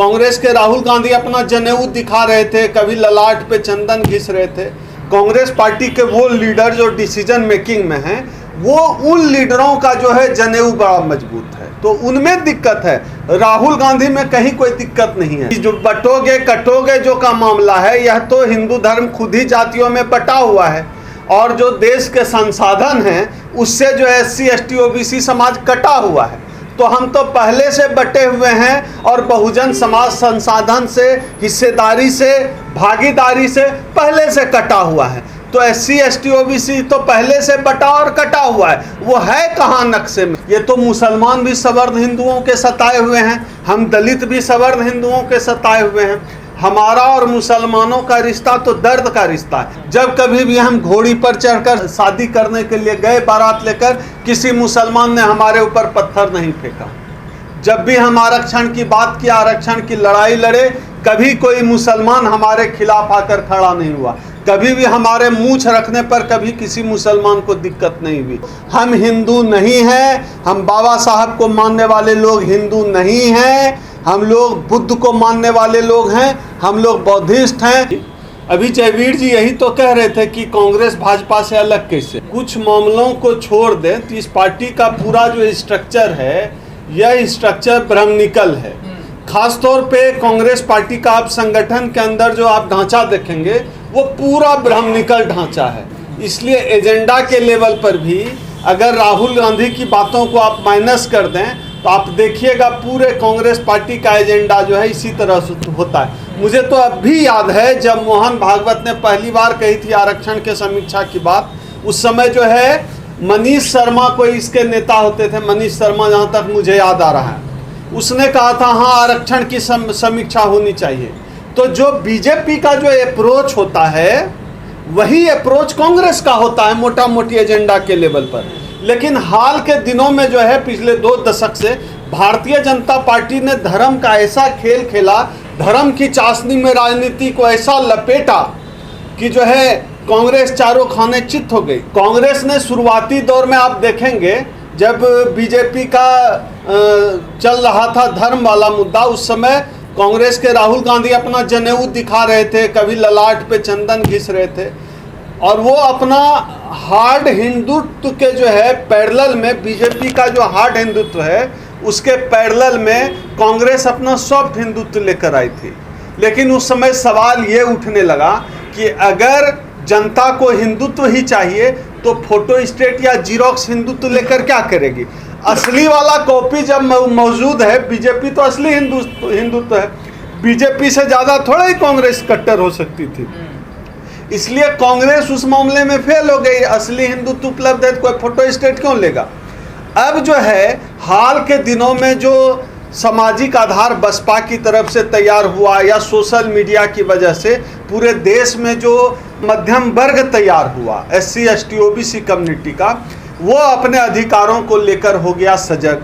कांग्रेस के राहुल गांधी अपना जनेऊ दिखा रहे थे, कभी ललाट पे चंदन घिस रहे थे। कांग्रेस पार्टी के वो लीडर जो डिसीजन मेकिंग में हैं, वो उन लीडरों का जो है जनेऊ बड़ा मजबूत है, तो उनमें दिक्कत है। राहुल गांधी में कहीं कोई दिक्कत नहीं है। जो बटोगे कटोगे जो का मामला है, यह तो हिंदू धर्म खुद ही जातियों में बटा हुआ है, और जो देश के संसाधन हैं उससे जो SC ST OBC समाज कटा हुआ है। तो हम तो पहले से बटे हुए हैं, और बहुजन समाज संसाधन से, हिस्सेदारी से, भागीदारी से पहले से कटा हुआ है। तो SC ST OBC तो पहले से बटा और कटा हुआ है, वो है कहाँ नक्शे में। ये तो मुसलमान भी सवर्ण हिंदुओं के सताए हुए हैं, हम दलित भी सवर्ण हिंदुओं के सताए हुए हैं। हमारा और मुसलमानों का रिश्ता तो दर्द का रिश्ता है। जब कभी भी हम घोड़ी पर चढ़कर शादी करने के लिए गए बारात लेकर, किसी मुसलमान ने हमारे ऊपर पत्थर नहीं फेंका। जब भी हम आरक्षण की बात की, आरक्षण की लड़ाई लड़े, कभी कोई मुसलमान हमारे खिलाफ आकर खड़ा नहीं हुआ। कभी भी हमारे मूंछ रखने पर कभी किसी मुसलमान को दिक्कत नहीं हुई। हम हिंदू नहीं हैं, हम बाबा साहब को मानने वाले लोग हिंदू नहीं हैं, हम लोग बुद्ध को मानने वाले लोग हैं, हम लोग बौद्धिस्ट हैं। अभी जयवीर जी यही तो कह रहे थे कि कांग्रेस भाजपा से अलग कैसे। कुछ मामलों को छोड़ दें तो इस पार्टी का पूरा जो स्ट्रक्चर है, यह स्ट्रक्चर भ्रमनिकल है। खासतौर पे कांग्रेस पार्टी का आप संगठन के अंदर जो आप ढांचा देखेंगे, वो पूरा भ्रमनिकल ढांचा है। इसलिए एजेंडा के लेवल पर भी अगर राहुल गांधी की बातों को आप माइनस कर दें, तो आप देखिएगा पूरे कांग्रेस पार्टी का एजेंडा जो है इसी तरह से होता है। मुझे तो अब भी याद है जब मोहन भागवत ने पहली बार कही थी आरक्षण के समीक्षा की बात, उस समय जो है मनीष शर्मा कोई इसके नेता होते थे, मनीष शर्मा, जहाँ तक मुझे याद आ रहा है, उसने कहा था हाँ आरक्षण की समीक्षा होनी चाहिए। तो जो बीजेपी का जो अप्रोच होता है, वही अप्रोच कांग्रेस का होता है मोटा मोटी एजेंडा के लेवल पर। लेकिन हाल के दिनों में जो है, पिछले 2 दशक से भारतीय जनता पार्टी ने धर्म का ऐसा खेल खेला, धर्म की चाशनी में राजनीति को ऐसा लपेटा कि जो है कांग्रेस चारों खाने चित्त हो गई। कांग्रेस ने शुरुआती दौर में आप देखेंगे जब बीजेपी का चल रहा था धर्म वाला मुद्दा, उस समय कांग्रेस के राहुल गांधी अपना जनेऊ दिखा रहे थे, कभी ललाट पे चंदन घिस रहे थे, और वो अपना हार्ड हिंदुत्व के जो है पैरेलल में, बीजेपी का जो हार्ड हिंदुत्व है उसके पैरेलल में कांग्रेस अपना सॉफ्ट हिंदुत्व लेकर आई थी। लेकिन उस समय सवाल ये उठने लगा कि अगर जनता को हिंदुत्व ही चाहिए तो फोटो स्टेट या जीरोक्स हिंदुत्व लेकर क्या करेगी। असली वाला कॉपी जब मौजूद है, बीजेपी तो असली हिंदुत्व है, बीजेपी से ज़्यादा थोड़ा ही कांग्रेस कट्टर हो सकती थी। इसलिए कांग्रेस उस मामले में फेल हो गई। असली हिंदुत्व उपलब्ध है तो कोई फोटो स्टेट क्यों लेगा। अब जो है हाल के दिनों में जो सामाजिक आधार बसपा की तरफ से तैयार हुआ, या सोशल मीडिया की वजह से पूरे देश में जो मध्यम वर्ग तैयार हुआ SC ST OBC कम्युनिटी का, वो अपने अधिकारों को लेकर हो गया सजग।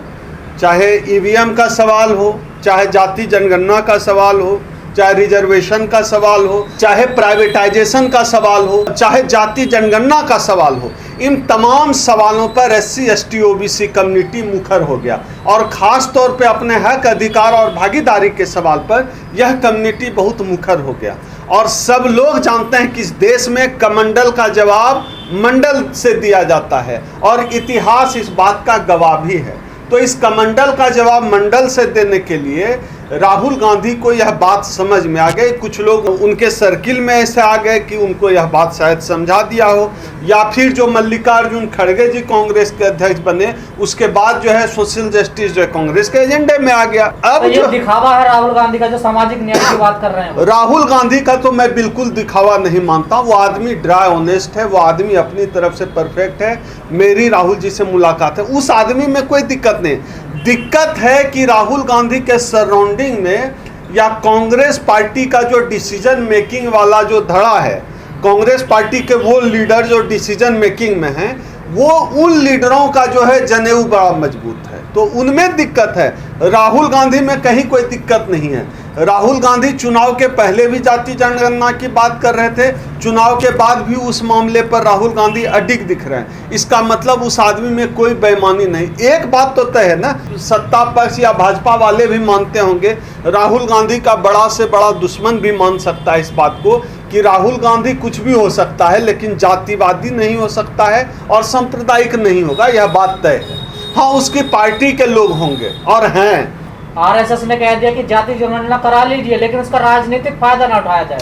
चाहे EVM का सवाल हो, चाहे जाति जनगणना का सवाल हो, चाहे रिजर्वेशन का सवाल हो, चाहे प्राइवेटाइजेशन का सवाल हो, चाहे जाति जनगणना का सवाल हो, इन तमाम सवालों पर SC ST OBC कम्युनिटी मुखर हो गया। और ख़ास तौर पे अपने हक, अधिकार और भागीदारी के सवाल पर यह कम्युनिटी बहुत मुखर हो गया। और सब लोग जानते हैं कि इस देश में कमंडल का जवाब मंडल से दिया जाता है, और इतिहास इस बात का गवाह भी है। तो इस कमंडल का जवाब मंडल से देने के लिए राहुल गांधी को यह बात समझ में आ गई। कुछ लोग उनके सर्किल में ऐसे आ गए कि उनको यह बात शायद समझा दिया हो, या फिर जो मल्लिकार्जुन खड़गे जी कांग्रेस के अध्यक्ष बने, उसके बाद जो है सोशल जस्टिस जो है कांग्रेस के एजेंडे में आ गया। अब तो ये दिखावा है राहुल गांधी का, जो सामाजिक न्याय की बात कर रहे हैं। राहुल गांधी का तो मैं बिल्कुल दिखावा नहीं मानता। वो आदमी ड्राई ऑनेस्ट है, वो आदमी अपनी तरफ से परफेक्ट है। मेरी राहुल जी से मुलाकात है, उस आदमी में कोई दिक्कत नहीं। दिक्कत है कि राहुल गांधी के सराउंडिंग में, या कांग्रेस पार्टी का जो डिसीजन मेकिंग वाला जो धड़ा है, कांग्रेस पार्टी के वो लीडर जो डिसीजन मेकिंग में हैं, वो उन लीडरों का जो है जनेऊ बड़ा मजबूत है। तो उनमें दिक्कत है। राहुल गांधी में कहीं कोई दिक्कत नहीं है। राहुल गांधी चुनाव के पहले भी जाति जनगणना की बात कर रहे थे, चुनाव के बाद भी उस मामले पर राहुल गांधी अडिग दिख रहे हैं। इसका मतलब उस आदमी में कोई बेईमानी नहीं। एक बात तो तय है ना, सत्ता पक्ष या भाजपा वाले भी मानते होंगे, राहुल गांधी का बड़ा से बड़ा दुश्मन भी मान सकता है इस बात को कि राहुल गांधी कुछ भी हो सकता है लेकिन जातिवादी नहीं हो सकता है और सांप्रदायिक नहीं होगा, यह बात तय है। हाँ, उसकी पार्टी के लोग होंगे और हैं। आरएसएस ने कह दिया कि जाति जनगणना करा लीजिए लेकिन उसका राजनीतिक फायदा ना उठाया जाए।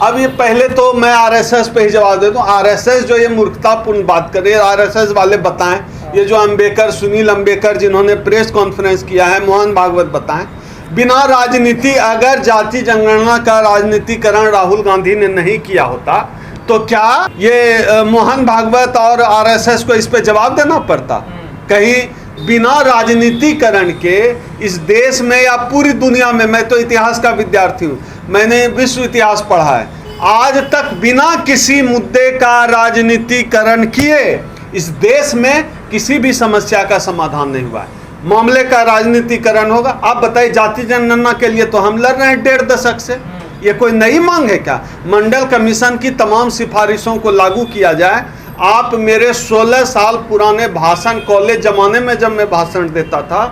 अब ये पहले तो मैं आरएसएस पे ही जवाब देता हूँ। आरएसएस जो ये मूर्खतापूर्ण बात कर रही है, आरएसएस वाले बताएं, ये जो अंबेडकर, सुनील अंबेडकर जिन्होंने प्रेस कॉन्फ्रेंस किया है, मोहन भागवत बताएं, बिना राजनीति, अगर जाति जनगणना का राजनीतिकरण राहुल गांधी ने नहीं किया होता तो क्या ये मोहन भागवत और आरएसएस को इस पे जवाब देना पड़ता? कहीं बिना राजनीतिकरण के इस देश में या पूरी दुनिया में, मैं तो इतिहास का विद्यार्थी हूँ, मैंने विश्व इतिहास पढ़ा है, आज तक बिना किसी मुद्दे का राजनीतिकरण किए इस देश में किसी भी समस्या का समाधान नहीं हुआ है। मामले का राजनीतिकरण होगा। आप बताइए, जाति जनगणना के लिए तो हम लड़ रहे हैं 1.5 दशक से, ये कोई नई मांग है क्या? मंडल कमीशन की तमाम सिफारिशों को लागू किया जाए। आप मेरे 16 साल पुराने भाषण, कॉलेज जमाने में जब मैं भाषण देता था,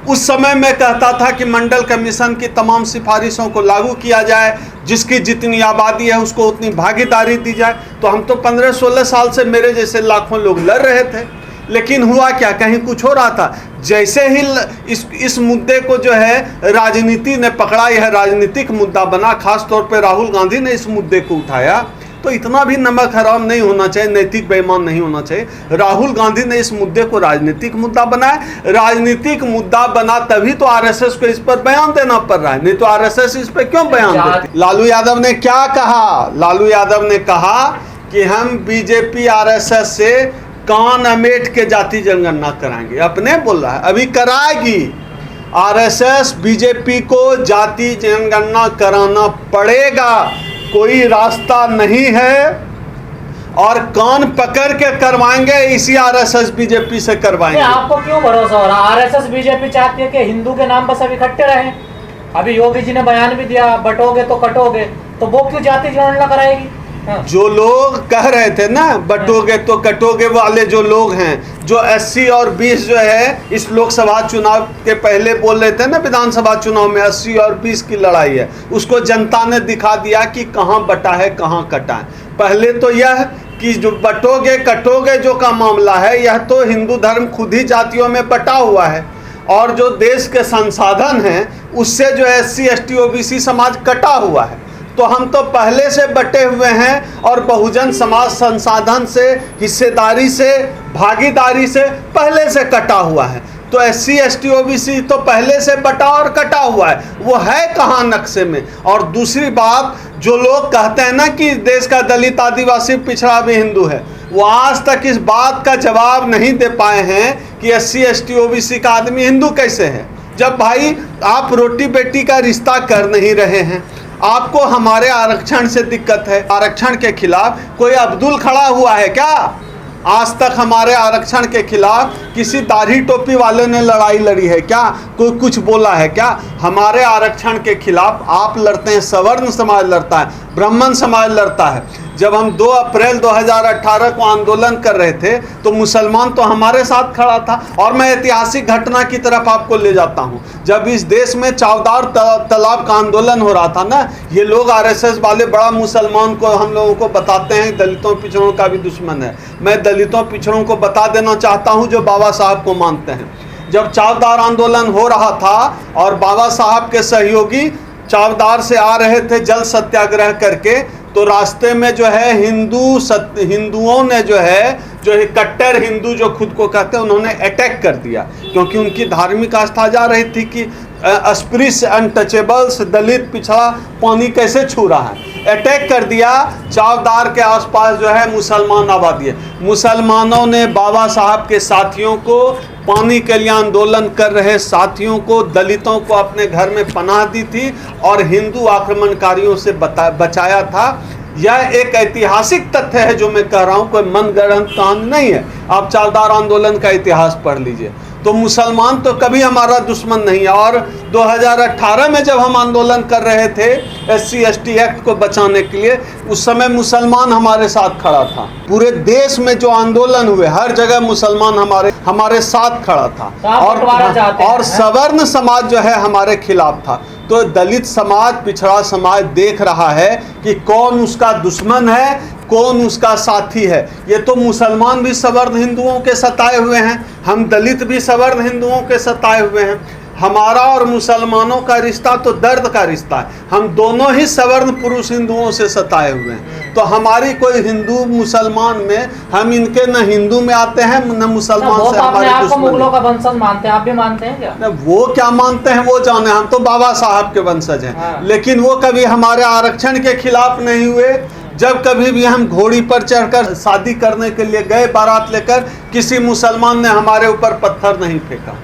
उस समय मैं कहता था कि मंडल कमीशन की तमाम सिफारिशों को लागू किया जाए, जिसकी जितनी आबादी है उसको उतनी भागीदारी दी जाए। तो हम तो 15-16 साल से मेरे जैसे लाखों लोग लड़ रहे थे, लेकिन हुआ क्या? कहीं कुछ हो रहा था। जैसे ही इस मुद्दे को जो है राजनीति ने पकड़ा, यह राजनीतिक मुद्दा बना, खास तौर पे राहुल गांधी ने इस मुद्दे को उठाया, तो इतना भी नमक हराम नहीं होना चाहिए, नैतिक बेईमान नहीं होना चाहिए। राहुल गांधी ने इस मुद्दे को राजनीतिक मुद्दा बनाया। राजनीतिक मुद्दा बना तभी तो आरएसएस को इस पर बयान देना पड़ रहा है, नहीं तो आरएसएस इस पर क्यों बयान देती? लालू यादव ने क्या कहा? लालू यादव ने कहा कि हम बीजेपी आरएसएस से कान अमेट के जाति जनगणना कराएंगे। अपने बोल रहा है, अभी कराएगी। आरएसएस बीजेपी को जाति जनगणना कराना पड़ेगा, कोई रास्ता नहीं है, और कान पकड़ के करवाएंगे। इसी आरएसएस बीजेपी से करवाएंगे। आपको क्यों भरोसा हो रहा? आरएसएस बीजेपी चाहती है कि हिंदू के नाम पर सब इकट्ठे रहें। अभी योगी जी ने बयान भी दिया, बटोगे तो कटोगे, तो वो क्यों जाति जनगणना कराएगी? जो लोग कह रहे थे ना बटोगे तो कटोगे वाले जो लोग हैं, जो 80 और 20 जो है इस लोकसभा चुनाव के पहले बोल रहे थे ना, विधानसभा चुनाव में 80 और 20 की लड़ाई है, उसको जनता ने दिखा दिया कि कहाँ बटा है कहाँ कटा है। पहले तो यह कि जो बटोगे कटोगे जो का मामला है, यह तो हिंदू धर्म खुद ही जातियों में बटा हुआ है, और जो देश के संसाधन हैं उससे जो SC ST OBC समाज कटा हुआ है। तो हम तो पहले से बटे हुए हैं, और बहुजन समाज संसाधन से, हिस्सेदारी से, भागीदारी से पहले से कटा हुआ है। तो SC ST OBC तो पहले से बटा और कटा हुआ है, वो है कहाँ नक्शे में? और दूसरी बात, जो लोग कहते हैं ना कि देश का दलित, आदिवासी, पिछड़ा भी हिंदू है, वो आज तक इस बात का जवाब नहीं दे पाए हैं कि SC ST OBC का आदमी हिंदू कैसे है। जब भाई आप रोटी बेटी का रिश्ता कर नहीं रहे हैं, आपको हमारे आरक्षण से दिक्कत है, आरक्षण के खिलाफ कोई अब्दुल खड़ा हुआ है क्या? आज तक हमारे आरक्षण के खिलाफ किसी दाढ़ी टोपी वाले ने लड़ाई लड़ी है क्या? कोई कुछ बोला है क्या? हमारे आरक्षण के खिलाफ आप लड़ते हैं, सवर्ण समाज लड़ता है, ब्राह्मण समाज लड़ता है। जब हम 2 अप्रैल 2018 को आंदोलन कर रहे थे तो मुसलमान तो हमारे साथ खड़ा था। और मैं ऐतिहासिक घटना की तरफ आपको ले जाता हूं, जब इस देश में चौदार तालाब का आंदोलन हो रहा था ना, ये लोग आरएसएस वाले बड़ा मुसलमान को हम लोगों को बताते हैं दलितों पिछड़ों का भी दुश्मन है। मैं दलितों पिछड़ों को बता देना चाहता हूं जो बाबा साहब को मानते हैं। जब चौदार आंदोलन हो रहा था और बाबा साहब के सहयोगी चौदार से आ रहे थे जल सत्याग्रह करके, तो रास्ते में जो है हिंदुओं ने जो है कट्टर हिंदू जो खुद को कहते हैं, उन्होंने अटैक कर दिया, क्योंकि उनकी धार्मिक आस्था जा रही थी कि अस्पृश्य, अनटचेबल्स, दलित, पिछड़ा पानी कैसे छू रहा है। अटैक कर दिया। चौदार के आसपास जो है मुसलमान आबादी है। मुसलमानों ने बाबा साहब के साथियों को, पानी के लिए आंदोलन कर रहे साथियों को, दलितों को अपने घर में पनाह दी थी और हिंदू आक्रमणकारियों से बचाया था। यह एक ऐतिहासिक तथ्य है जो मैं कह रहा हूँ, कोई मनगढ़ंत कहानी नहीं है। आप चौदार आंदोलन का इतिहास पढ़ लीजिए। तो मुसलमान तो कभी हमारा दुश्मन नहीं है। और 2018 में जब हम आंदोलन कर रहे थे SC/ST एक्ट को बचाने के लिए, उस समय मुसलमान हमारे साथ खड़ा था। पूरे देश में जो आंदोलन हुए हर जगह मुसलमान हमारे साथ खड़ा था। और सवर्ण समाज जो है हमारे खिलाफ था। तो दलित समाज, पिछड़ा समाज देख रहा है कि कौन उसका दुश्मन है, कौन उसका साथी है। ये तो मुसलमान भी सवर्ण हिंदुओं के सताए हुए हैं, हम दलित भी सवर्ण हिंदुओं के सताए हुए हैं। हमारा और मुसलमानों का रिश्ता तो दर्द का रिश्ता है। हम दोनों ही सवर्ण पुरुष हिंदुओं से सताए हुए हैं। तो हमारी कोई हिंदू मुसलमान में, हम इनके न हिंदू में आते हैं न मुसलमान से हमारे दुश्मन। मुगलों का वंशज मानते हैं, आप भी मानते हैं क्या? वो क्या मानते हैं वो जाने, हम तो बाबा साहब के वंशज हैं। लेकिन वो कभी हमारे आरक्षण के खिलाफ नहीं हुए। जब कभी भी हम घोड़ी पर चढ़कर शादी करने के लिए गए बारात लेकर, किसी मुसलमान ने हमारे ऊपर पत्थर नहीं फेंका।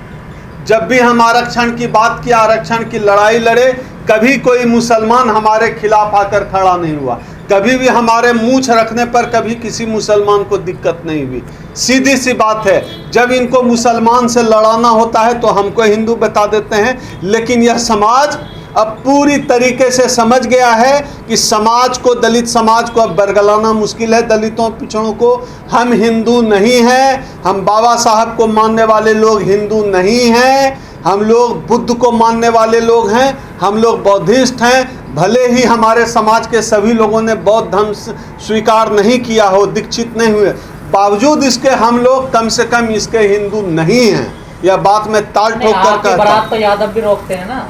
जब भी हम आरक्षण की बात की, आरक्षण की लड़ाई लड़े, कभी कोई मुसलमान हमारे खिलाफ आकर खड़ा नहीं हुआ। कभी भी हमारे मूंछ रखने पर कभी किसी मुसलमान को दिक्कत नहीं हुई। सीधी सी बात है, जब इनको मुसलमान से लड़ाना होता है तो हमको हिंदू बता देते हैं। लेकिन यह समाज अब पूरी तरीके से समझ गया है कि समाज को, दलित समाज को अब बरगलाना मुश्किल है। दलितों पिछड़ों को, हम हिंदू नहीं हैं, हम बाबा साहब को मानने वाले लोग हिंदू नहीं हैं, हम लोग बुद्ध को मानने वाले लोग हैं, हम लोग बौद्धिस्ट हैं। भले ही हमारे समाज के सभी लोगों ने बौद्ध धर्म स्वीकार नहीं किया हो, दीक्षित नहीं हुए, बावजूद इसके हम लोग कम से कम इसके हिंदू नहीं हैं। यह बात मैं ताल ठोक कर कहता हूं। तो यादव भी रोकते हैं ना।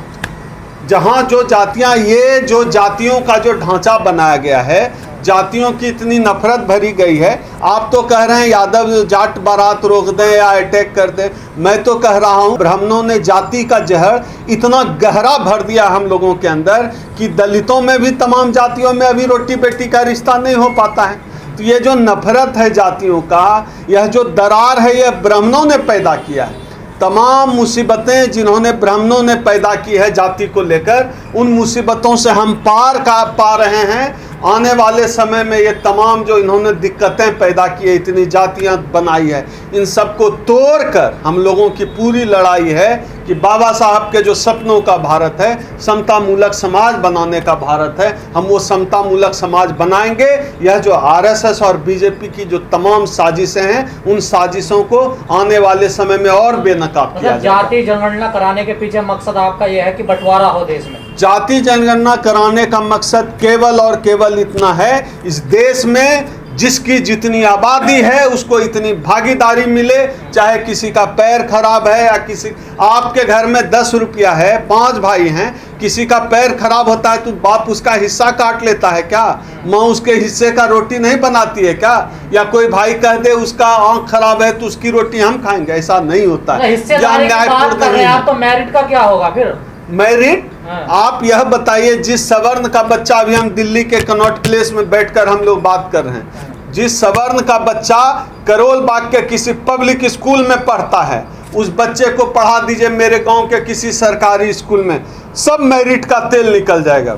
जहाँ जो जातियाँ, ये जो जातियों का जो ढांचा बनाया गया है, जातियों की इतनी नफरत भरी गई है। आप तो कह रहे हैं यादव जाट बारात रोक दें या अटैक कर दें, मैं तो कह रहा हूँ ब्राह्मणों ने जाति का जहर इतना गहरा भर दिया हम लोगों के अंदर कि दलितों में भी, तमाम जातियों में अभी रोटी बेटी का रिश्ता नहीं हो पाता है। तो ये जो नफरत है जातियों का, यह जो दरार है, यह ब्राह्मणों ने पैदा किया है। तमाम मुसीबतें जिन्होंने ब्राह्मणों ने पैदा की है जाति को लेकर, उन मुसीबतों से हम पा रहे हैं। आने वाले समय में ये तमाम जो इन्होंने दिक्कतें पैदा की है, इतनी जातियां बनाई है, इन सबको तोड़कर हम लोगों की पूरी लड़ाई है कि बाबा साहब के जो सपनों का भारत है, समता मूलक समाज बनाने का भारत है, हम वो समता मूलक समाज बनाएंगे। यह जो RSS और BJP की जो तमाम साजिशें हैं, उन साजिशों को आने वाले समय में और बेनकाब किया जाएगा। जाति जनगणना कराने के पीछे मकसद आपका यह है कि बंटवारा हो देश में? जाति जनगणना कराने का मकसद केवल और केवल इतना है, इस देश में जिसकी जितनी आबादी है उसको इतनी भागीदारी मिले। चाहे किसी का पैर खराब है या किसी, आपके घर में 10 रुपया है, 5 भाई हैं, किसी का पैर खराब होता है तो बाप उसका हिस्सा काट लेता है क्या? माँ उसके हिस्से का रोटी नहीं बनाती है क्या? या कोई भाई कह दे उसका आंख खराब है तो उसकी रोटी हम खाएंगे? ऐसा नहीं होता है। आप तो मेरिट का क्या होगा फिर? मेरिट आप यह बताइए, जिस सवर्ण का बच्चा, अभी हम दिल्ली के कनॉट प्लेस में बैठकर हम लोग बात कर रहे हैं, जिस सवर्ण का बच्चा करोल बाग के किसी पब्लिक स्कूल में पढ़ता है, उस बच्चे को पढ़ा दीजिए मेरे गांव के किसी सरकारी स्कूल में, सब मेरिट का तेल निकल जाएगा।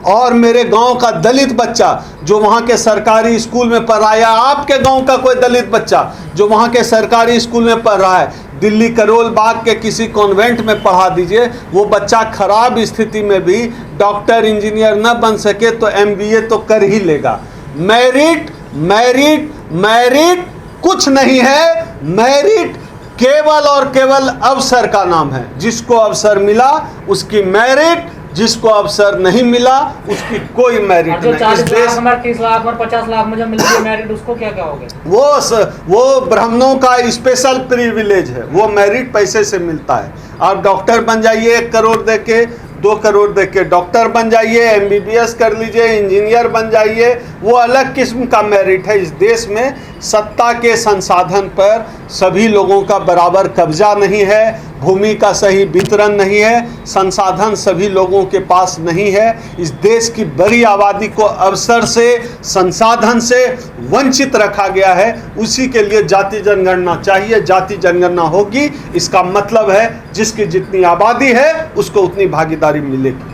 और मेरे गांव का दलित बच्चा जो वहाँ के सरकारी स्कूल में पढ़ रहा है, या आपके गांव का कोई दलित बच्चा जो वहाँ के सरकारी स्कूल में पढ़ रहा है, दिल्ली करोल बाग के किसी कॉन्वेंट में पढ़ा दीजिए, वो बच्चा खराब स्थिति में भी डॉक्टर इंजीनियर न बन सके तो MBA तो कर ही लेगा। मेरिट मेरिट मेरिट कुछ नहीं है। मेरिट केवल और केवल अवसर का नाम है। जिसको अवसर मिला उसकी मेरिट, जिसको अवसर नहीं मिला उसकी कोई मेरिट नहीं। 40 लाख में, 30 लाख में, 50 लाख में जो मिलती है मेरिट, उसको क्या क्या होगा? वो ब्राह्मणों का स्पेशल प्रिविलेज है, वो मेरिट पैसे से मिलता है। आप डॉक्टर बन जाइए 1 करोड़ दे के, 2 करोड़ दे के डॉक्टर बन जाइए, MBBS कर लीजिए, इंजीनियर बन जाइए, वो अलग किस्म का मेरिट है। इस देश में सत्ता के संसाधन पर सभी लोगों का बराबर कब्जा नहीं है, भूमि का सही वितरण नहीं है, संसाधन सभी लोगों के पास नहीं है। इस देश की बड़ी आबादी को अवसर से, संसाधन से वंचित रखा गया है। उसी के लिए जाति जनगणना चाहिए। जाति जनगणना होगी, इसका मतलब है जिसकी जितनी आबादी है उसको उतनी भागीदारी मिलेगी।